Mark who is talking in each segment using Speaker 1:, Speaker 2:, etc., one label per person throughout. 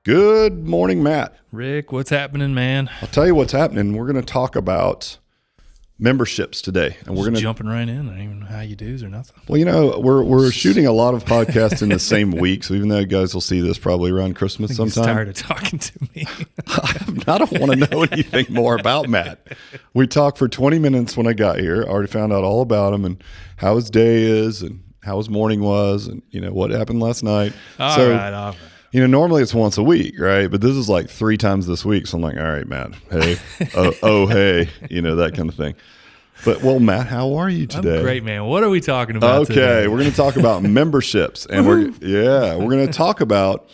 Speaker 1: Good morning, Matt.
Speaker 2: Rick, what's happening, man?
Speaker 1: I'll tell you what's happening. We're going to talk about memberships today, and we're going to
Speaker 2: jumping right in. I don't even know how you do's or nothing.
Speaker 1: Well, you know, we're shooting a lot of podcasts in the same week, so even though you guys will see this probably around Christmas sometime.
Speaker 2: He's tired of talking to me.
Speaker 1: I don't want to know anything more about Matt. We talked for 20 minutes when I got here. I already found out all about him and how his day is and how his morning was and, you know, what happened last night.
Speaker 2: All right.
Speaker 1: You know, normally it's once a week, right? But this is like 3 times this week. So I'm like, all right, Matt, hey, hey, you know, that kind of thing. But, well, Matt, how are you today?
Speaker 2: I'm great, man. What are we talking about today?
Speaker 1: We're going to talk about memberships. And we're going to talk about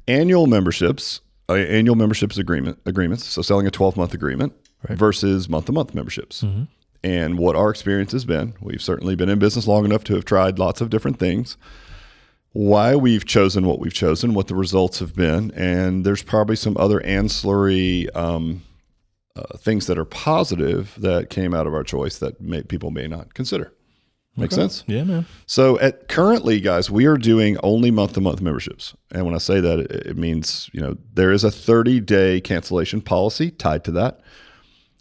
Speaker 1: annual memberships, annual memberships agreements. So selling a 12-month agreement versus month-to-month memberships. Mm-hmm. And what our experience has been. We've certainly been in business long enough to have tried lots of different things. Why we've chosen what we've chosen, what the results have been, and there's probably some other ancillary things that are positive that came out of our choice that people may not consider. Make sense?
Speaker 2: Yeah, man.
Speaker 1: So currently, guys, we are doing only month-to-month memberships. And when I say that, it means, you know, there is a 30-day cancellation policy tied to that.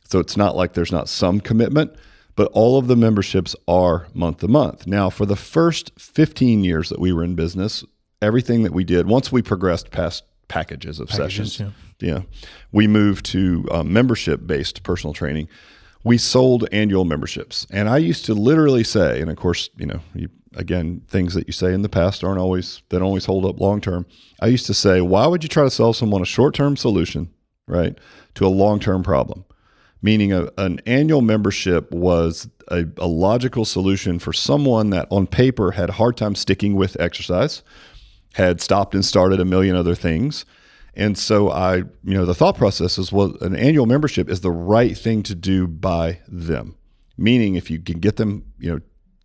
Speaker 1: So it's not like there's not some commitment, but all of the memberships are month-to-month. Now, for the first 15 years that we were in business, everything that we did, once we progressed past packages of sessions, we moved to membership-based personal training. We sold annual memberships. And I used to literally say, and of course, you know, again, things that you say in the past don't always hold up long-term. I used to say, why would you try to sell someone a short-term solution, right, to a long-term problem? Meaning an annual membership was a logical solution for someone that on paper had a hard time sticking with exercise, had stopped and started a million other things. And so the thought process is, well, an annual membership is the right thing to do by them. Meaning if you can get them, you know,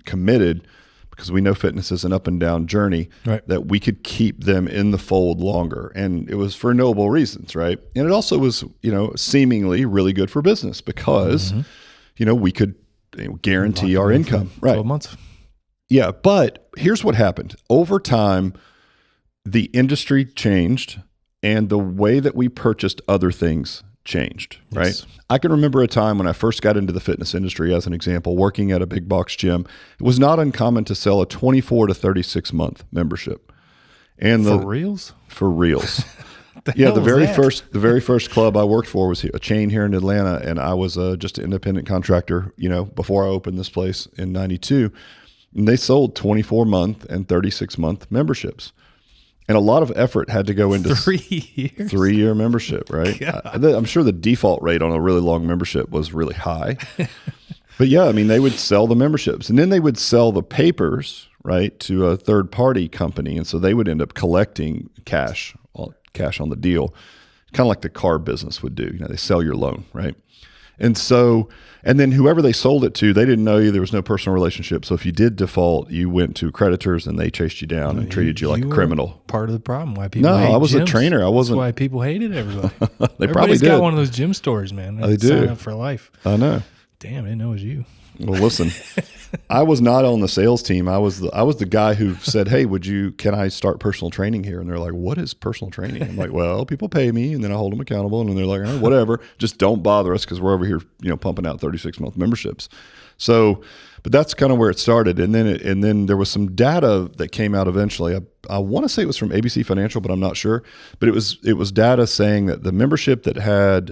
Speaker 1: committed, because we know fitness is an up and down journey, that we could keep them in the fold longer. And it was for noble reasons, right? And it also was, you know, seemingly really good for business because, you know, we could guarantee our income.
Speaker 2: 12 months.
Speaker 1: Yeah. But here's what happened. Over time, the industry changed and the way that we purchased other things changed, right? Yes. I can remember a time when I first got into the fitness industry, as an example, working at a big box gym. It was not uncommon to sell a 24 to 36 month membership. And
Speaker 2: for reals?
Speaker 1: For reals. The very first club I worked for was a chain here in Atlanta, and I was just an independent contractor, you know, before I opened this place in 92. And they sold 24 month and 36 month memberships. And a lot of effort had to go into
Speaker 2: 3 years,
Speaker 1: 3-year membership, right? I'm sure the default rate on a really long membership was really high. But yeah, I mean, they would sell the memberships and then they would sell the papers, right, to a third party company. And so they would end up collecting cash on the deal, kind of like the car business would do. You know, they sell your loan, right? And then whoever they sold it to, they didn't know you. There was no personal relationship. So if you did default, you went to creditors and they chased you down and treated you like a criminal.
Speaker 2: Part of the problem why people hate
Speaker 1: I was
Speaker 2: gyms.
Speaker 1: A trainer. I wasn't.
Speaker 2: That's why people hated everybody.
Speaker 1: Everybody's
Speaker 2: got one of those gym stories, man.
Speaker 1: They do.
Speaker 2: Sign up for life.
Speaker 1: I know.
Speaker 2: Damn, I didn't know it was you.
Speaker 1: Well, listen, I was not on the sales team. I was the guy who said, "Hey, can I start personal training here?" And they're like, "What is personal training?" I'm like, "Well, people pay me, and then I hold them accountable." And they're like, "Oh, whatever, just don't bother us because we're over here, you know, pumping out 36-month memberships." So, but that's kind of where it started. And then there was some data that came out eventually. I want to say it was from ABC Financial, but I'm not sure. But it was data saying that the membership that had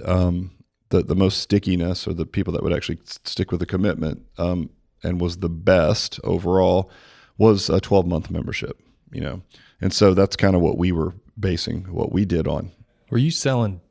Speaker 1: the most stickiness, or the people that would actually stick with the commitment, and was the best overall, was a 12-month membership, you know. And so that's kind of what we were basing what we did on.
Speaker 2: Were you selling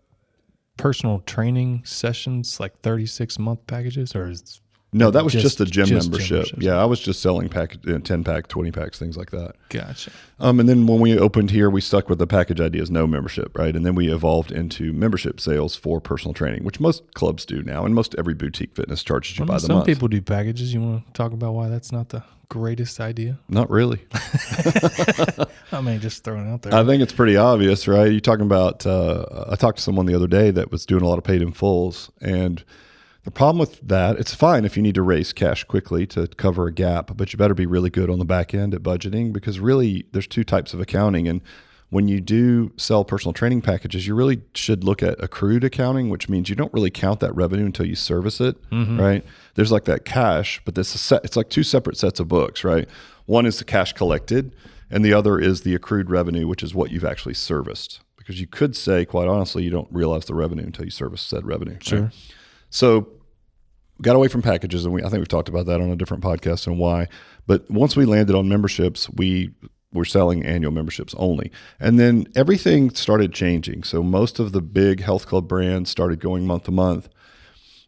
Speaker 2: personal training sessions, like 36-month packages, or is
Speaker 1: No, that was just a gym membership. Yeah, I was just selling 10-pack, 20-packs, things like that.
Speaker 2: Gotcha.
Speaker 1: And then when we opened here, we stuck with the package idea as no membership, right? And then we evolved into membership sales for personal training, which most clubs do now, and most every boutique fitness charges you by the month.
Speaker 2: Some people do packages. You want to talk about why that's not the greatest idea?
Speaker 1: Not really.
Speaker 2: I mean, just throwing it out there.
Speaker 1: I think it's pretty obvious, right? You're talking about, I talked to someone the other day that was doing a lot of paid in fulls, and the problem with that, it's fine if you need to raise cash quickly to cover a gap, but you better be really good on the back end at budgeting, because really there's two types of accounting. And when you do sell personal training packages, you really should look at accrued accounting, which means you don't really count that revenue until you service it, right? There's like that cash, but it's like two separate sets of books, right? One is the cash collected, and the other is the accrued revenue, which is what you've actually serviced. Because you could say, quite honestly, you don't realize the revenue until you service said revenue.
Speaker 2: Sure.
Speaker 1: Right? So got away from packages, and I think we've talked about that on a different podcast and why. But once we landed on memberships, we were selling annual memberships only. And then everything started changing. So most of the big health club brands started going month to month.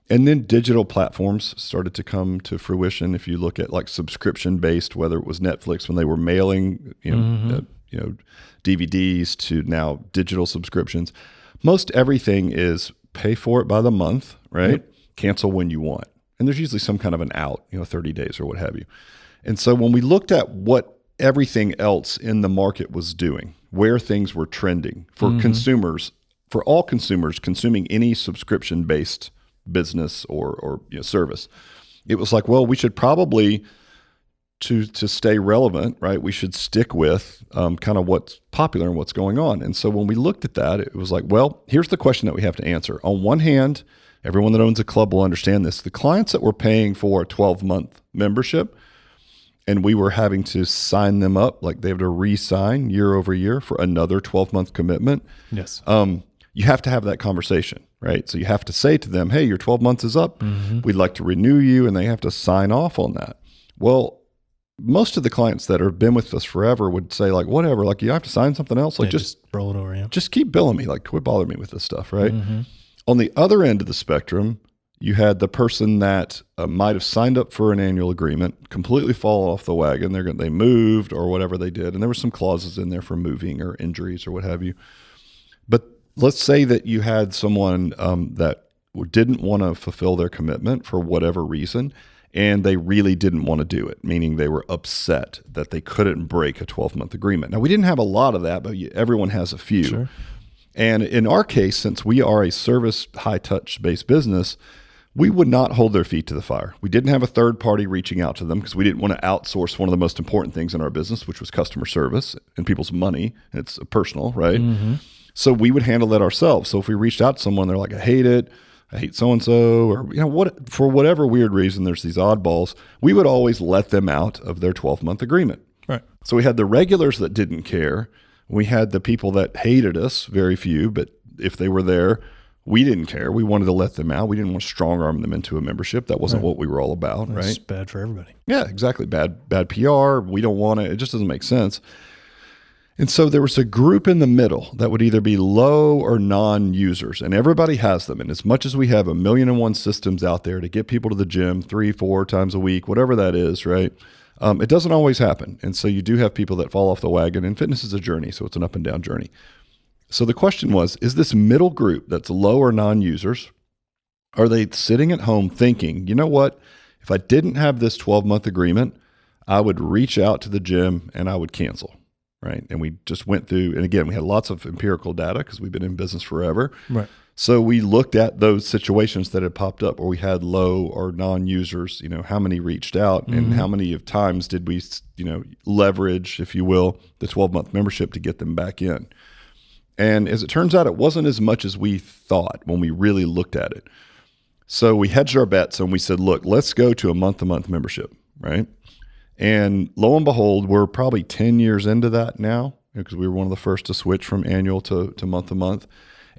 Speaker 1: And then digital platforms started to come to fruition. If you look at like subscription based, whether it was Netflix when they were mailing, DVDs to now digital subscriptions, most everything is pay for it by the month, right? Yep. Cancel when you want. And there's usually some kind of an out, 30 days or what have you. And so when we looked at what everything else in the market was doing, where things were trending for consumers, for all consumers consuming any subscription-based business or service, it was like, well, we should probably, to stay relevant, right, we should stick with kind of what's popular and what's going on. And so when we looked at that, it was like, well, here's the question that we have to answer. On one hand, everyone that owns a club will understand this. The clients that were paying for a 12-month membership, and we were having to sign them up, like they have to re-sign year over year for another 12-month commitment.
Speaker 2: Yes.
Speaker 1: You have to have that conversation, right? So you have to say to them, hey, your 12 months is up. We'd like to renew you, and they have to sign off on that. Well, most of the clients that have been with us forever would say like, whatever, like you have to sign something else. Like just
Speaker 2: roll it over. Yeah.
Speaker 1: Just keep billing me. Like quit bothering me with this stuff, right? On the other end of the spectrum, you had the person that might have signed up for an annual agreement, completely fall off the wagon. They moved or whatever they did. And there were some clauses in there for moving or injuries or what have you. But let's say that you had someone that didn't want to fulfill their commitment for whatever reason, and they really didn't want to do it, meaning they were upset that they couldn't break a 12-month agreement. Now, we didn't have a lot of that, but everyone has a few.
Speaker 2: Sure.
Speaker 1: And in our case, since we are a service high-touch based business, we would not hold their feet to the fire. We didn't have a third party reaching out to them because we didn't want to outsource one of the most important things in our business, which was customer service and people's money. It's personal, right? So we would handle that ourselves. So if we reached out to someone, they're like, I hate so-and-so, or what, for whatever weird reason, there's these oddballs, we would always let them out of their 12-month agreement.
Speaker 2: Right.
Speaker 1: So we had the regulars that didn't care. We had the people that hated us, very few, but if they were there, we didn't care. We wanted to let them out. We didn't want to strong arm them into a membership. That wasn't what we were all about, right?
Speaker 2: It's bad for everybody.
Speaker 1: Yeah, exactly. Bad PR. We don't want it. It just doesn't make sense. And so there was a group in the middle that would either be low or non-users, and everybody has them. And as much as we have 1,000,001 systems out there to get people to the gym 3-4 times a week, whatever that is, right? It doesn't always happen. And so you do have people that fall off the wagon, and fitness is a journey. So it's an up and down journey. So the question was, is this middle group that's low or non-users, are they sitting at home thinking, you know what, if I didn't have this 12-month agreement, I would reach out to the gym and I would cancel, right? And we just went through, and again, we had lots of empirical data because we've been in business forever.
Speaker 2: Right.
Speaker 1: So we looked at those situations that had popped up where we had low or non-users, how many reached out and how many of times did we, leverage, if you will, the 12-month membership to get them back in. And as it turns out, it wasn't as much as we thought when we really looked at it. So we hedged our bets and we said, look, let's go to a month-to-month membership, right? And lo and behold, we're probably 10 years into that now because we were one of the first to switch from annual to month-to-month.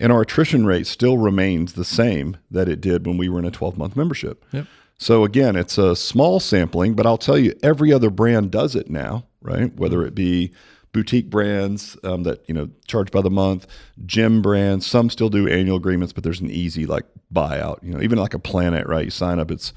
Speaker 1: And our attrition rate still remains the same that it did when we were in a 12-month membership.
Speaker 2: Yep.
Speaker 1: So again, it's a small sampling, but I'll tell you, every other brand does it now, right? Whether it be boutique brands that charge by the month, gym brands, some still do annual agreements, but there's an easy like buyout. Even like a Planet, right? You sign up, it's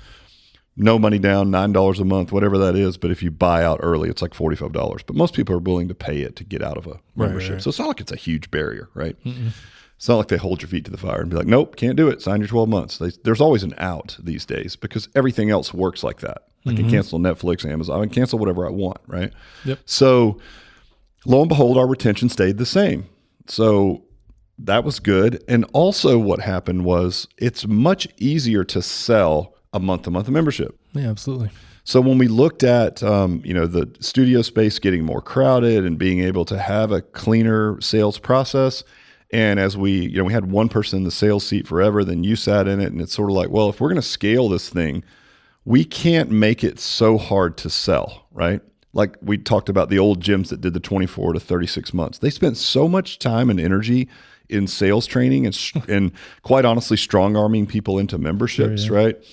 Speaker 1: no money down, $9 a month, whatever that is. But if you buy out early, it's like $45. But most people are willing to pay it to get out of a membership. Right. So it's not like it's a huge barrier, right? It's not like they hold your feet to the fire and be like, nope, can't do it. Sign your 12 months. There's always an out these days because everything else works like that. I can cancel Netflix, Amazon, I can cancel whatever I want, right?
Speaker 2: Yep.
Speaker 1: So lo and behold, our retention stayed the same. So that was good. And also what happened was it's much easier to sell a month-to-month membership.
Speaker 2: Yeah, absolutely.
Speaker 1: So when we looked at, the studio space getting more crowded and being able to have a cleaner sales process, and as we had one person in the sales seat forever, then you sat in it, and it's sort of like, well, if we're going to scale this thing, we can't make it so hard to sell, right? Like we talked about the old gyms that did the 24 to 36 months. They spent so much time and energy in sales training and quite honestly, strong arming people into memberships,
Speaker 2: Sure, yeah.
Speaker 1: right?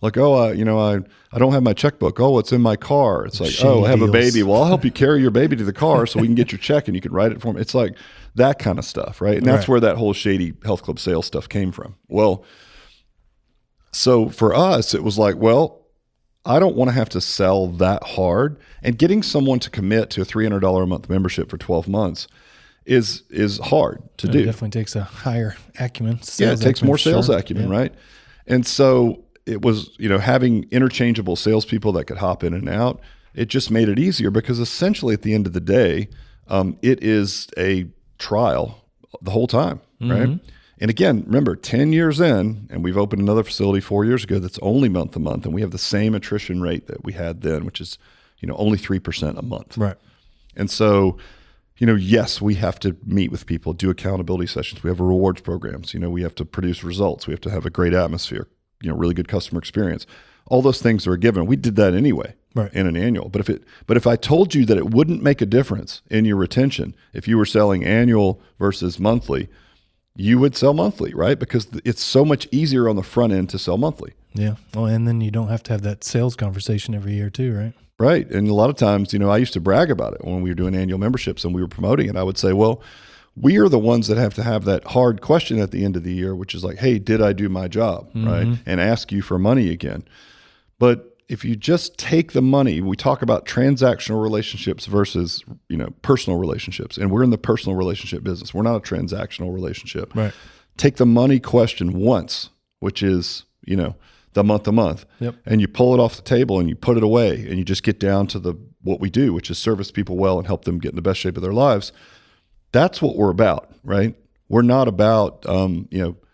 Speaker 1: Like, I don't have my checkbook. Oh, it's in my car. It's like,
Speaker 2: Shady
Speaker 1: I have a
Speaker 2: deals.
Speaker 1: baby. Well, I'll help you carry your baby to the car so we can get your check and you can write it for me. It's like that kind of stuff, right? And that's
Speaker 2: Right.
Speaker 1: where that whole shady health club sales stuff came from. Well, so for us, it was like, well, I don't want to have to sell that hard. And getting someone to commit to a $300 a month membership for 12 months is hard to
Speaker 2: It
Speaker 1: do.
Speaker 2: definitely takes a higher acumen.
Speaker 1: Yeah, it takes more sales
Speaker 2: sure.
Speaker 1: acumen,
Speaker 2: Yeah.
Speaker 1: right? And so it was, having interchangeable salespeople that could hop in and out, it just made it easier because essentially at the end of the day, it is a trial the whole time, right? And again, remember, 10 years in, and we've opened another facility 4 years ago that's only month to month, and we have the same attrition rate that we had then, which is, only 3% a month.
Speaker 2: Right.
Speaker 1: And so, yes, we have to meet with people, do accountability sessions. We have rewards programs. We have to produce results. We have to have a great atmosphere, really good customer experience. All those things are a given. We did that anyway
Speaker 2: Right.
Speaker 1: in an annual. But if I told you that it wouldn't make a difference in your retention if you were selling annual versus monthly, you would sell monthly, right? Because it's so much easier on the front end to sell monthly.
Speaker 2: Yeah. Well, and then you don't have to have that sales conversation every year too, right?
Speaker 1: Right. And a lot of times, I used to brag about it when we were doing annual memberships and we were promoting it. I would say, well, we are the ones that have to have that hard question at the end of the year, which is like, hey, did I do my job? Right. And ask you for money again. But if you just take the money, we talk about transactional relationships versus, personal relationships. And we're in the personal relationship business. We're not a transactional relationship.
Speaker 2: Right.
Speaker 1: Take the money question once, which is, the month to month.
Speaker 2: Yep.
Speaker 1: And you pull it off the table and you put it away and you just get down to what we do, which is service people well and help them get in the best shape of their lives. That's what we're about, right? We're not about,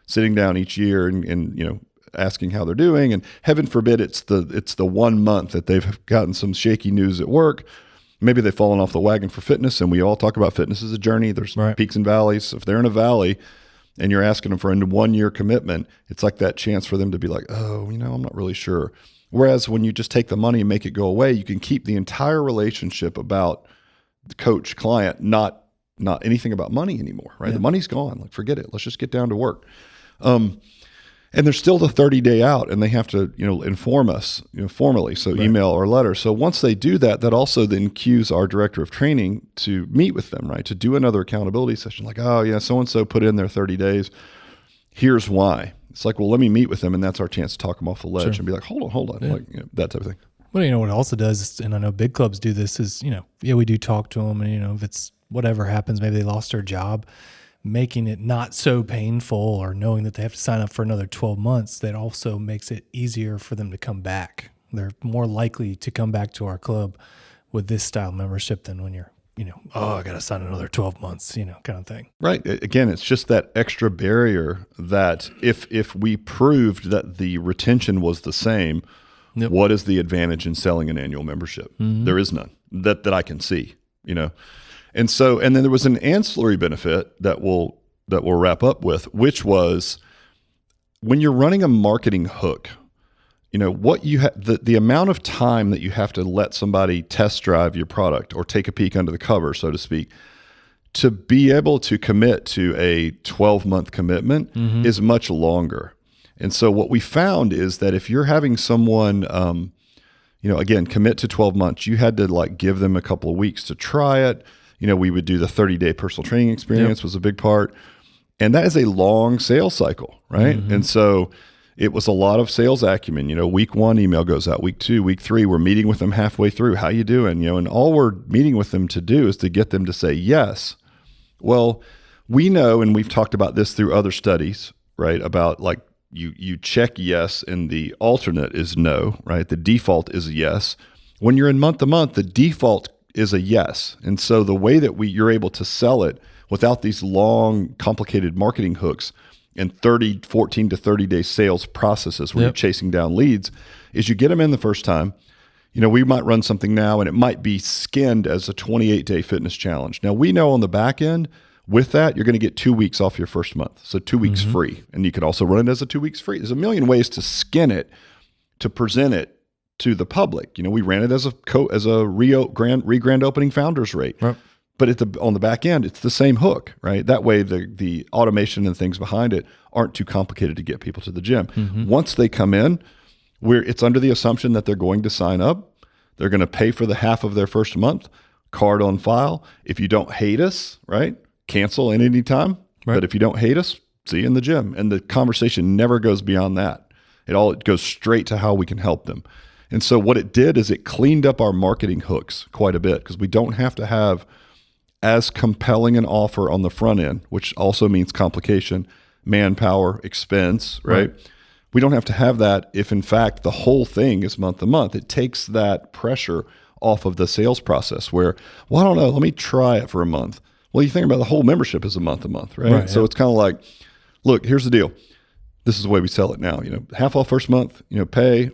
Speaker 1: sitting down each year and asking how they're doing. And heaven forbid it's the 1 month that they've gotten some shaky news at work. Maybe they've fallen off the wagon for fitness, and we all talk about fitness as a journey. There's
Speaker 2: Right.
Speaker 1: peaks and valleys. If they're in a valley and you're asking them for a 1 year commitment, it's like that chance for them to be like, oh, I'm not really sure. Whereas when you just take the money and make it go away, you can keep the entire relationship about the coach client, not anything about money anymore, right?
Speaker 2: Yeah.
Speaker 1: The money's gone. Like, forget it. Let's just get down to work. And there's still the 30-day out, and they have to, inform us, formally, so email or letter. So once they do that, that also then cues our director of training to meet with them, right? To do another accountability session. Like, oh yeah, so-and-so put in their 30 days. Here's why. It's like, well, let me meet with them, and that's our chance to talk them off the ledge and be like, hold on,
Speaker 2: Yeah.
Speaker 1: like that type of thing.
Speaker 2: Well, what it also does, is, and I know big clubs do this, is, we do talk to them, and, if it's whatever happens, maybe they lost their job, making it not so painful or knowing that they have to sign up for another 12 months, that also makes it easier for them to come back. They're more likely to come back to our club with this style membership than when you're, I got to sign another 12 months, kind of thing.
Speaker 1: Right. Again, it's just that extra barrier that if we proved that the retention was the same,
Speaker 2: Yep.
Speaker 1: what is the advantage in selling an annual membership? There is none that I can see, And so, and then there was an ancillary benefit that we'll wrap up with, which was when you're running a marketing hook, what you the amount of time that you have to let somebody test drive your product or take a peek under the cover, so to speak, to be able to commit to a 12-month commitment is much longer. And so what we found is that if you're having someone, again, commit to 12 months, you had to give them a couple of weeks to try it. We would do the 30-day personal training experience was a big part. And that is a long sales cycle, right? And so it was a lot of sales acumen. Week 1 email goes out, week 2, week 3, we're meeting with them halfway through. How you doing? And all we're meeting with them to do is to get them to say yes. Well, we know, and we've talked about this through other studies, right? About you check yes and the alternate is no, right? The default is a yes. When you're in month to month, the default is a yes. And so the way that you're able to sell it without these long, complicated marketing hooks and 14 to 30 day sales processes where you're chasing down leads is you get them in the first time, we might run something now and it might be skinned as a 28-day fitness challenge. Now, we know on the back end, with that, you're going to get 2 weeks off your first month. So 2 weeks free. And you could also run it as a 2 weeks free. There's a million ways to skin it, to present it to the public. We ran it as a re-grand opening founders rate.
Speaker 2: Right.
Speaker 1: But on the back end, it's the same hook, right? That way the automation and things behind it aren't too complicated to get people to the gym. Once they come in, it's under the assumption that they're going to sign up. They're going to pay for the half of their first month, card on file. If you don't hate us, right, cancel at any time. Right. But if you don't hate us, see you in the gym. And the conversation never goes beyond that. It goes straight to how we can help them. And so what it did is it cleaned up our marketing hooks quite a bit, because we don't have to have as compelling an offer on the front end, which also means complication, manpower, expense, right? We don't have to have that if, in fact, the whole thing is month to month. It takes that pressure off of the sales process where, well, I don't know, let me try it for a month. Well, you think about the whole membership is a month to month, right? So it's kind of like, look, here's the deal. This is the way we sell it now. Half off first month, pay.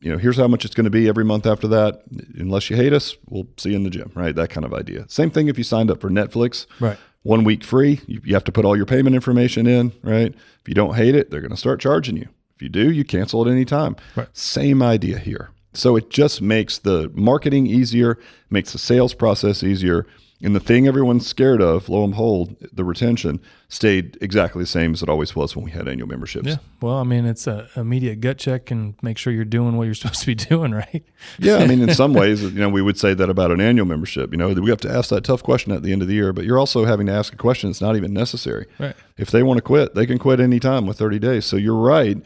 Speaker 1: Here's how much it's going to be every month after that. Unless you hate us, we'll see you in the gym, right? That kind of idea. Same thing if you signed up for Netflix.
Speaker 2: Right.
Speaker 1: 1 week free. You have to put all your payment information in, right? If you don't hate it, they're going to start charging you. If you do, you cancel at any time.
Speaker 2: Right.
Speaker 1: Same idea here. So it just makes the marketing easier, makes the sales process easier. And the thing everyone's scared of, lo and behold, the retention stayed exactly the same as it always was when we had annual memberships.
Speaker 2: Yeah. Well, I mean, it's an immediate gut check and make sure you're doing what you're supposed to be doing, right?
Speaker 1: Yeah. I mean, in some ways, we would say that about an annual membership. We have to ask that tough question at the end of the year, but you're also having to ask a question that's not even necessary.
Speaker 2: Right.
Speaker 1: If they want to quit, they can quit anytime with 30 days. So you're right.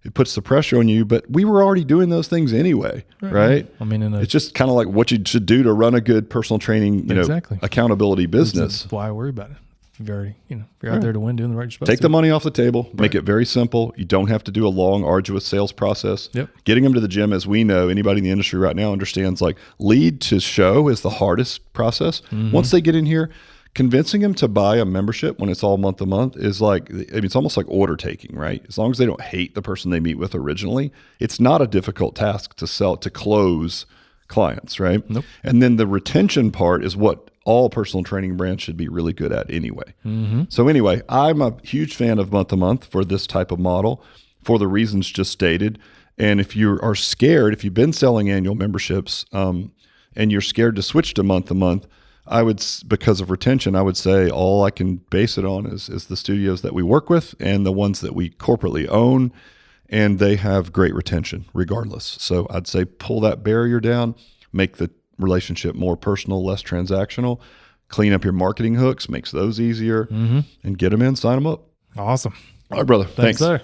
Speaker 1: It puts the pressure on you, but we were already doing those things anyway, right?
Speaker 2: I mean,
Speaker 1: it's just kind of like what you should do to run a good personal training, accountability business.
Speaker 2: That's why I worry about it. If you're out there to win, doing the right stuff.
Speaker 1: Take the money off the table, make it very simple. You don't have to do a long, arduous sales process.
Speaker 2: Yep. Getting
Speaker 1: them to the gym, as we know, anybody in the industry right now understands, like lead to show is the hardest process. Once they get in here, convincing them to buy a membership when it's all month to month is it's almost like order taking, right? As long as they don't hate the person they meet with originally, it's not a difficult task to close clients, right?
Speaker 2: Nope.
Speaker 1: And then the retention part is what all personal training brands should be really good at anyway. So anyway, I'm a huge fan of month to month for this type of model for the reasons just stated. And if you are scared, if you've been selling annual memberships and you're scared to switch to month, because of retention, I would say all I can base it on is the studios that we work with and the ones that we corporately own, and they have great retention regardless. So I'd say pull that barrier down, make the relationship more personal, less transactional, clean up your marketing hooks, makes those easier, and get them in, sign them up.
Speaker 2: Awesome.
Speaker 1: All right, brother. Thanks.
Speaker 2: Sir.